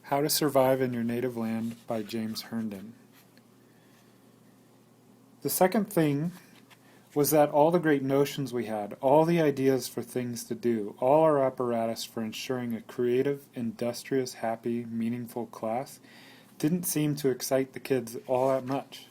How to Survive in Your Native Land by James Herndon. The second thing was that all the great notions we had, all the ideas for things to do, all our apparatus for ensuring a creative, industrious, happy, meaningful class, didn't seem to excite the kids all that much.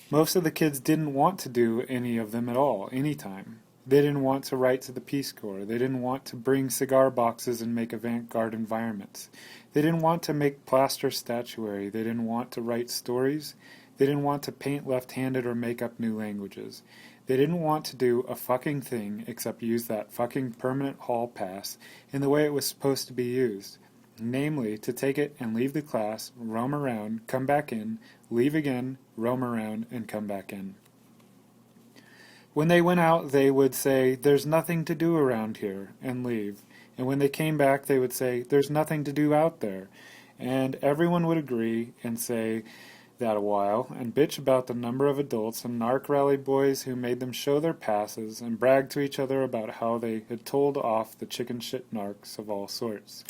Most of the kids didn't want to do any of them at all, anytime. They didn't want to write to the Peace Corps. They didn't want to bring cigar boxes and make avant-garde environments. They didn't want to make plaster statuary. They didn't want to write stories. They didn't want to paint left-handed or make up new languages. They didn't want to do a fucking thing except use that fucking permanent hall pass in the way it was supposed to be used. Namely, to take it and leave the class, roam around, come back in, leave again, roam around, and come back in. When they went out, they would say, "There's nothing to do around here," and leave. And when they came back, they would say, "There's nothing to do out there." And everyone would agree and say that a while, and bitch about the number of adults and narc rally boys who made them show their passes and brag to each other about how they had told off the chicken shit narcs of all sorts.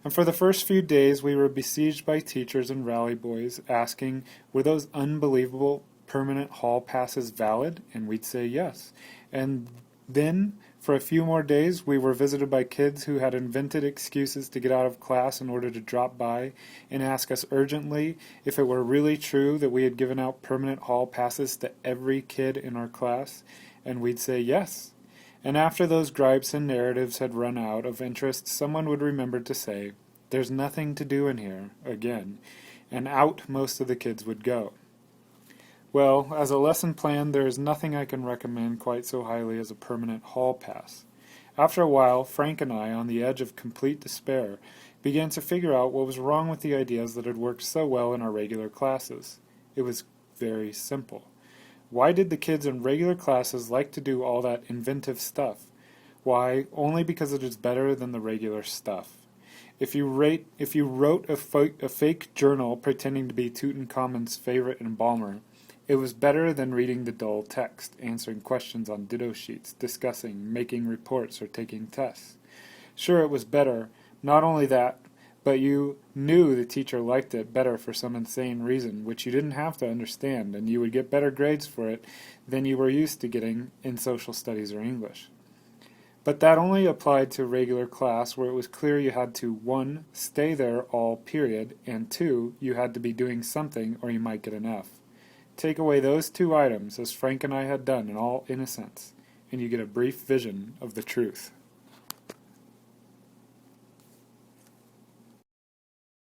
And for the first few days, we were besieged by teachers and rally boys asking, were those unbelievable permanent hall passes valid? And we'd say yes. And then, for a few more days, we were visited by kids who had invented excuses to get out of class in order to drop by and ask us urgently if it were really true that we had given out permanent hall passes to every kid in our class. And we'd say yes. And after those gripes and narratives had run out of interest, someone would remember to say, "There's nothing to do in here," again, and out most of the kids would go. Well, as a lesson plan, there is nothing I can recommend quite so highly as a permanent hall pass. After a while, Frank and I, on the edge of complete despair, began to figure out what was wrong with the ideas that had worked so well in our regular classes. It was very simple. Why did the kids in regular classes like to do all that inventive stuff? Why, only because it is better than the regular stuff. If you wrote a fake journal pretending to be Tutankhamun's favorite embalmer, it was better than reading the dull text, answering questions on ditto sheets, discussing, making reports, or taking tests. Sure, it was better. Not only that, but you knew the teacher liked it better for some insane reason, which you didn't have to understand, and you would get better grades for it than you were used to getting in social studies or English. But that only applied to regular class, where it was clear you had to 1. Stay there all period, and 2. You had to be doing something or you might get an F. Take away those 2 items, as Frank and I had done in all innocence, and you get a brief vision of the truth.